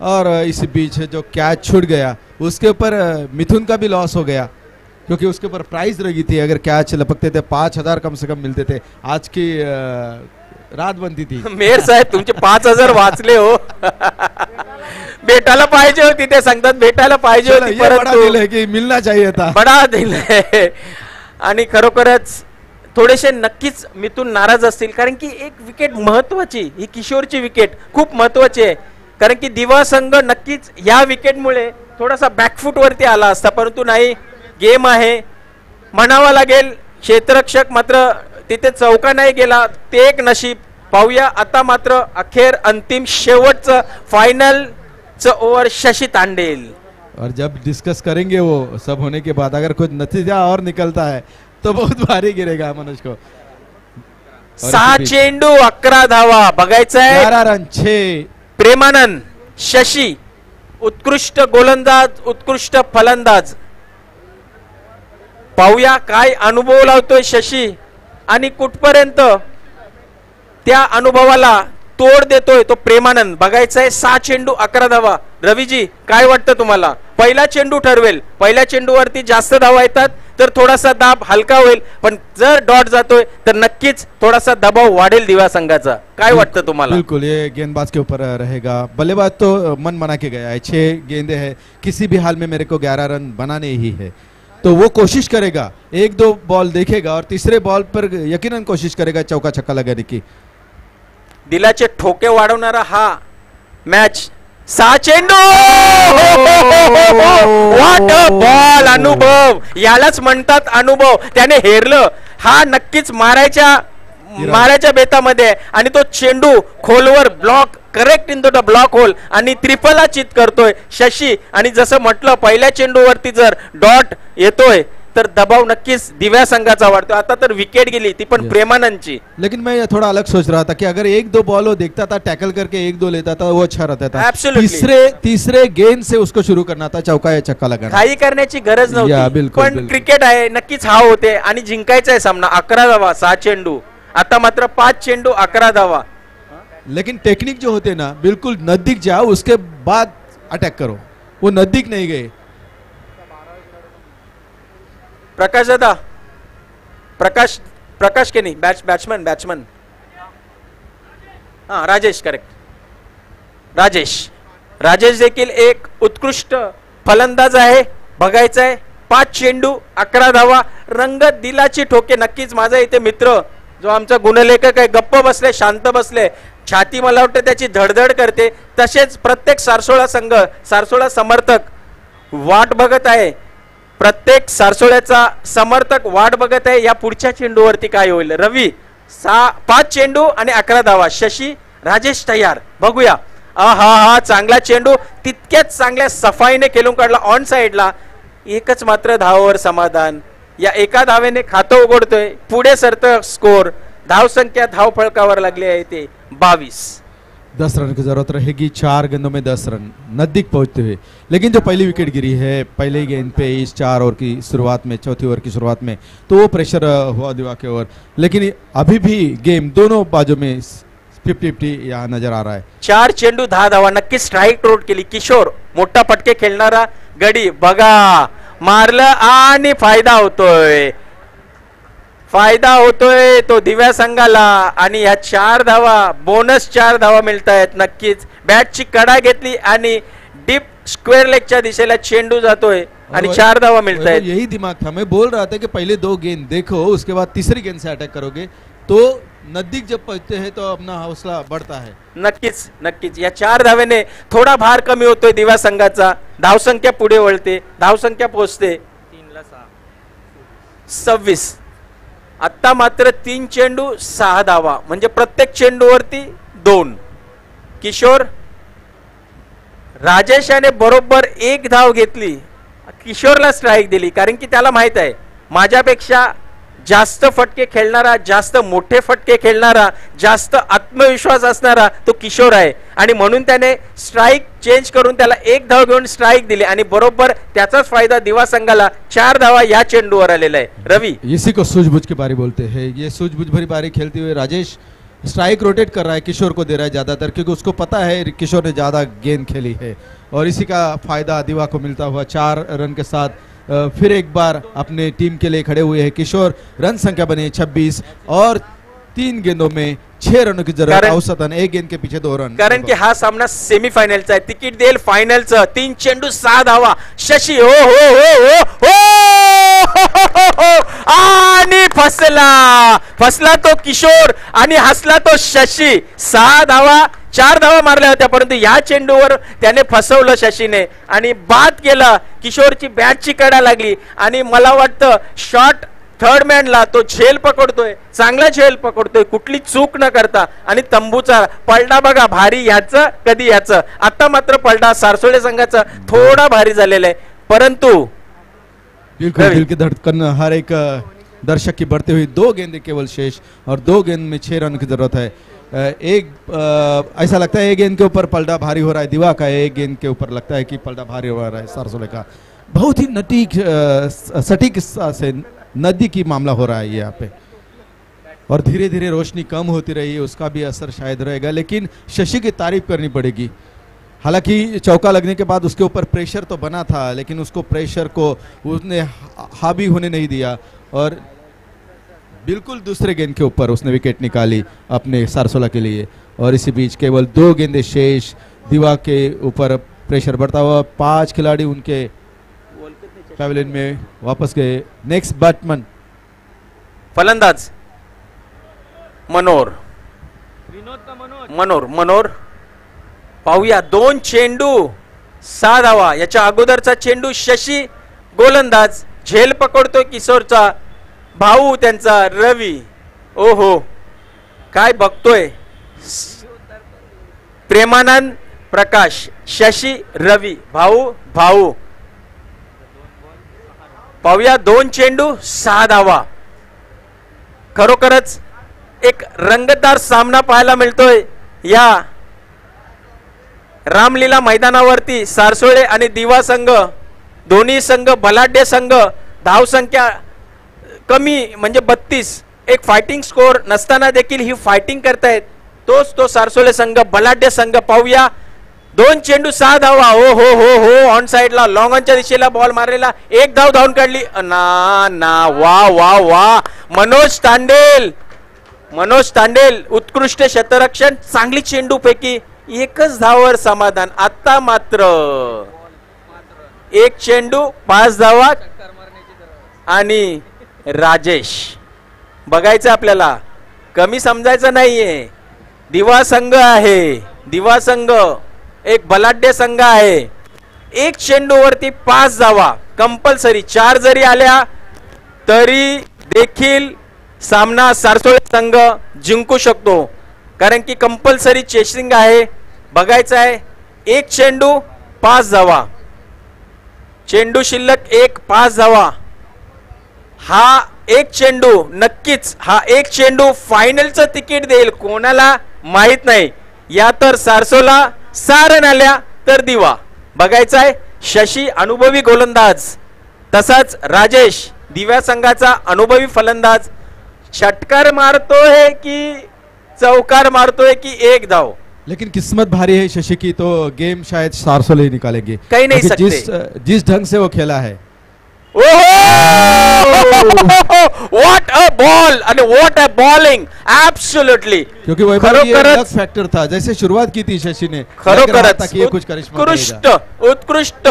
और इस बीच जो कैच छूट गया उसके ऊपर मिथुन का भी लॉस हो गया क्योंकि उसके ऊपर प्राइस लगी थी. अगर कैच लपकते थे 5,000 कम से कम मिलते थे. आज की रात बनती थी. मेहर साहेब तुमचे 5,000 वाचले हो. भेटायला पाहिजे होती, ते सांगतात भेटायला पाहिजे होती, परंतु की मिलना चाहिए था. बडा दिल आहे. आणि खरोखरच थोडेसे नक्कीच मिथून नाराज असतील, कारण की एक विकेट महत्वाची, ही किशोरची विकेट खूप महत्वाची आहे. कारण की दिवा संघ नक्कीच या विकेटमुळे थोडासा बॅकफूट वरती आला असता, परंतु नाही, गेम आहे म्हणावा लागेल. क्षेत्ररक्षक मात्र तिथे चौका नाही गेला, ते एक नशीब. पाहूया आता मात्र अखेर अंतिम शेवटचं फायनलचं ओव्हर शशी तांडेल. और जब डिस्कस करेंगे वो सब होने के बाद, अगर कुछ नतीजा और निकलता है तो बहुत भारी गिरेगा मनोज को. 6 चेंडू 11 धावा. बघायचं आहे 11 रन 6. प्रेमानंद, शशी, उत्कृष्ट गोलंदाज, उत्कृष्ट फलंदाज. पाहूया काय अनुभव लावतोय शशी आणि कुठपर्यंत त्या अनुभवाला तोड देतोय तो प्रेमानंद. बघायचंय 6 चेंडू 11 धावा. रवीजी काय वाटतं तुम्हाला? पहिला चेंडू ठरवेल. पहिल्या चेंडूवरती जास्त धावा येतात तर थोडासा दाब हलका होईल, पण जर डॉट जातोय तर नक्कीच थोडासा दबाव वाढेल दिव्या संघाचा. काय वाटतं तुम्हाला? बिल्कुल, ये गेंदबाज के ऊपर रहेगा. बल्लेबाज तो मन बना के गया है, 6 गेंदे हैं, किसी भी हाल में मेरे को 11 रन बनाने ही है, तो वो कोशिश करेगा. 1-2 बॉल देखेगा और तीसरे बॉल पर यकीनन कोशिश करेगा चौका छक्का लगाने की. दिलाचे ठोके वाढवणारा हा मॅच. 6 चेंडू. What a ball. अनुभव, यालाच म्हणतात अनुभव. त्याने हेरलं. हा नक्कीच मारायच्या बेतामध्ये आहे आणि तो चेंडू खोलवर block, correct into the block hole आणि त्रिफला चित करतोय शशी. आणि जसं म्हटलं पहिल्या चेंडूवरती जर डॉट येतोय तर दबाव नक्कीच दिव्या संघाचा वाढतो. आता तर विकेट गेली ती पण प्रेमानंदची. लेकिन मैं थोड़ा अलग सोच रहा था कि अगर 1-2 बॉल वो देखता था, टैकल करके 1-2 लेता था, वो अच्छा रहता था. तीसरे गेंद से उसको शुरू करना था, चौका या छक्का लगाना. काही करण्याची गरज नव्हती, पण क्रिकेट आहे, नक्कीच हाव होते आणि जिंकायचा आहे सामना. 11 धावा 6 चेंडू. आता मात्र 5 चेंडू 11 धावा. लेकिन टेक्निक जो होते ना, बिल्कुल नजदीक जाओ उसके बाद अटैक करो. वो नजदीक नहीं गए. प्रकाश दादा, प्रकाश के नहीं, बॅट्समन. हा राजेश, करेक्ट. राजेश देखील एक उत्कृष्ट फलंदाज आहे. बघायचं आहे 5 चेंडू 11 धावा. रंगत दिलाची ठोके. नक्कीच माझा इथे मित्र जो आमचा गुणलेखक आहे गप्प बसले, शांत बसले. छाती मला वाटतं त्याची धडधड करते. तसेच प्रत्येक सारसोळा समर्थक वाट बघत आहे. प्रत्येक सारसोळ्याचा समर्थक वाट बघत आहे या पुढच्या चेंडूवरती काय होईल. रवी 5 चेंडू आणि 11 धावा. शशी, राजेश तयार. बघूया. हा चांगला चेंडू तितक्याच चांगल्या सफाईने खेळून काढला ऑन साइडला. एकच मात्र धावावर समाधान. या एका धावेने खातं उघडतोय. पुढे सरतं स्कोर. धाव संख्या धाव फळकावर लागली आहे ते 22. 10 रन की जरूरत रहेगी. 4 गेंदों में 10 रन नजदीक पहुंचते हुए. लेकिन जो पहली विकेट गिरी है पहले गेंद पे इस 4 ओवर की शुरुआत में, चौथी ओवर की शुरुआत में, तो वो प्रेशर हुआ दिवा के ओवर. लेकिन अभी भी गेम दोनों बाजू में 50-50 यहाँ नजर आ रहा है. 4 चेंडू 10 धावा. नक्की स्ट्राईक रोड केली. किशोर मोठा फटके खेळणारा गडी. बघा मारलं आणि फायदा होतोय तो दिव्या संघाला. आणि ह्या 4 धावा, बोनस 4 धावा मिळत आहेत. नक्कीच बॅटची कडा घेतली आणि डीप स्क्वेअर लेगच्या दिशेला चेंडू जातोय आणि 4 धावा मिळत आहेत. यही दिमाग था. मैं बोल रहा था कि पहले 2 गेंद देखो, उसके बाद तीसरी गेंद से अटैक करोगे तो नजदीक जब पहुंचते हैं तो अपना हौसला बढ़ता है. नक्कीच या 4 धावेने थोडा भार कमी होतोय दिव्या संघाचा. धावसंख्या पुढे वळते. धावसंख्या पोहोचते 26. आता मात्र 3 चेंडू 6 धावा. म्हणजे प्रत्येक चेंडूवरती 2. किशोर, राजेशाने बरोबर 1 धाव घेतली. किशोरला स्ट्राईक दिली कारण की त्याला माहित आहे माझ्यापेक्षा जास्त फटके खेळणारा, जास्त मोठे फटके खेळणारा, जास्त आत्मविश्वास असणारा तो किशोर आहे. आणि म्हणून त्याने स्ट्राईक चेंज करून त्याला 1 धाव घेऊन स्ट्राईक दिली आणि बरोबर त्याचाच फायदा दिवा संघाला 4 धावा या चेंडूवर आलेला आहे. रवी, इसी को सूझबूझ की बारी बोलते हैं. ये सूझबूझ भरी बारी खेलते हुए राजेश स्ट्राइक रोटेट कर रहा है, किशोर को दे रहा है ज्यादातर, क्योंकि उसको पता है किशोर ने ज्यादा गेंद खेली है और इसी का फायदा दिवा को मिलता हुआ. 4 रन के साथ फिर एक बार अपने टीम के लिए खड़े हुए हैं किशोर. रन संख्या बनी 26 और 3 गेंदों में 6 रनों की जरूरत. औसतन 1 गेंद के पीछे 2 रन. कारण की हा सामना सेमीफायनलचा आहे. तिकीट देईल फायनलचं. 3 चेंडू 6 धावा. शशी हो आणि फसला तो किशोर आणि हसला तो शशी. 6 धावा 4 धावा मारल्या होत्या परंतु या चेंडूवर त्याने फसवलं शशीने आणि बाद केला. किशोरची बॅटची कडा लागली आणि मला वाटतं शॉट थर्ड मॅनला तो झेल पकडतोय, चांगला झेल पकडतोय, कुठली चूक न करता. आणि तंबूचा पलटा बघा, भारी याचं कधी याचं. आता मात्र पलटा सारसोळे संघाचा थोडा भारी झालेला आहे परंतु बिल्कुल दिल की धड़कन हर एक दर्शक की बढ़ती हुई. 2 गेंदे केवल शेष और 2 गेंद में 6 रन की जरूरत है. ऐसा लगता है 1 गेंद के ऊपर पलटा भारी हो रहा है दिवा का. 1 गेंद के ऊपर लगता है कि पलटा भारी हो रहा है सारसोले का. बहुत ही सटीक से नदी की मामला हो रहा है यहाँ पे. और धीरे धीरे रोशनी कम होती रही, उसका भी असर शायद रहेगा, लेकिन शशि की तारीफ करनी पड़ेगी। हालांकि चौका लगने के बाद उसके ऊपर प्रेशर तो बना था, लेकिन उसको प्रेशर को उसने हावी होने नहीं दिया और बिल्कुल दूसरे गेंद के ऊपर उसने विकेट निकाली अपने सारसोला के लिए। और इसी बीच केवल 2 गेंदें शेष, दीवा के ऊपर प्रेशर बढ़ता हुआ, 5 खिलाड़ी उनके पैवेलियन में वापस गए। नेक्स्ट बैट्समैन फलंदाज मनोर, मनोर पाहूया, 2 चेंडू 6 धावा। याच्या अगोदरचा चेंडू शशी गोलंदाज, झेल पकडतोय किशोरचा भाऊ त्यांचा रवी। ओहो काय बघतोय, प्रेमानंद प्रकाश, शशी रवी, भाऊ भाऊ। पाहूया 2 चेंडू 6 धावा। खरोखरच एक रंगतदार सामना पाहायला मिळतोय या रामलीला मैदानावरती। सारसोळे आणि दिवा संघ, दोन्ही संघ बलाढ्य संघ, धाव संख्या कमी म्हणजे 32, एक फायटिंग स्कोर नसताना देखील ही फायटिंग करतायत। तोच तो सारसोळे संघ, बलाढ्य संघ। पाहूया 2 चेंडू 6 धावा। हो हो हो हो, ऑन साइडला लॉंग ऑनच्या दिशेला बॉल मारलेला, 1 धाव धावून काढली ना ना, वा वा वा। मनोज तांडेल उत्कृष्ट शतरक्षण, चांगली चेंडू पैकी 1च धावावर समाधान। आता मात्र 1 चेंडू 5 धावा आणि राजेश बघायचं आपल्याला, कमी समजायचं नाहीये। दिवा संघ आहे, दिवा संघ एक बलाढ्य संघ आहे। 1 चेंडू वरती 5 धावा कंपल्सरी, 4 जरी आल्या तरी देखील सामना सारसोळे संघ जिंकू शकतो, कारण की कंपल्सरी चेसिंग आहे। बघायचं आहे 1 चेंडू 5 धावा, चेंडू शिल्लक 1, 5 धावा। हा 1 चेंडू नक्कीच, हा 1 चेंडू फायनलचं तिकीट देईल कोणाला माहित नाही। या तर सारसोला 6 रन आल्या तर दिवा। बघायचं आहे शशी अनुभवी गोलंदाज, तसाच राजेश दिव्या संघाचा अनुभवी फलंदाज, षटकार मारतोय की चौकार मारतोय की 1 धाव। लेकिन किस्मत भारी है शशि की, तो गेम शायद सारसोले ही निकालेंगे। कहीं नहीं सकते जिस ढंग से वो खेला है। What a ball and what a bowling, absolutely. क्योंकि वैभव ये लक फैक्टर था, जैसे शुरुआत की थी शशि ने, खरोखरच कुछ करिश्मा उत्कृष्ट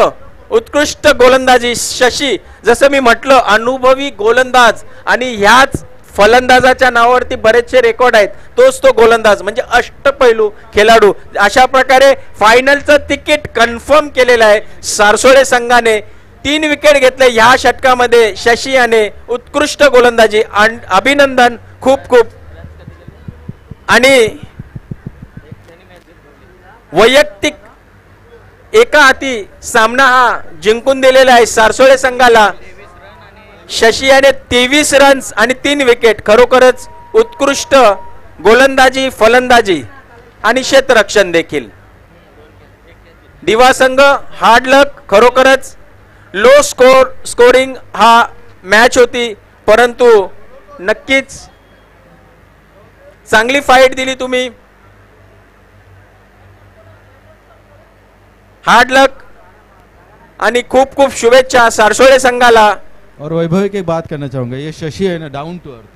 उत्कृष्ट गोलंदाजी शशी। जसं मी म्हटलं अनुभवी गोलंदाज, आणि ह्याच फलंदाजाच्या नावावरती बरेचसे रेकॉर्ड आहेत। तोच तो गोलंदाज म्हणजे अष्टपैलू खेळाडू। अशा प्रकारे फायनलचं तिकीट कन्फर्म केलेलं आहे सारसोळे संघाने। 3 विकेट घेतले ह्या षटकामध्ये शशी याने, उत्कृष्ट गोलंदाजी, अभिनंदन खूप खूप। आणि वैयक्तिक एका हाती सामना हा जिंकून दिलेला आहे सारसोळे संघाला। शशी याने 23 रन्स आणि 3 विकेट। खरोखरच उत्कृष्ट गोलंदाजी, फलंदाजी आणि क्षेत्ररक्षण देखील। दिवा संघ हार्ड लक, खरोखरच लो स्कोरिंग हा मॅच होती, परंतु नक्कीच चांगली फाईट दिली तुम्ही। हार्ड लक आणि खूप खूप शुभेच्छा सारसोळे संघाला। और वैभव की बात करना चाहूंगा, ये शशि है ना, डाउन टू अर्थ,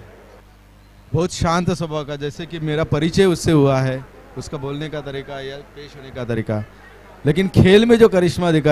बहुत शांत स्वभाव का, जैसे कि मेरा परिचय उससे हुआ है, उसका बोलने का तरीका या पेश होने का तरीका, लेकिन खेल में जो करिश्मा दिखा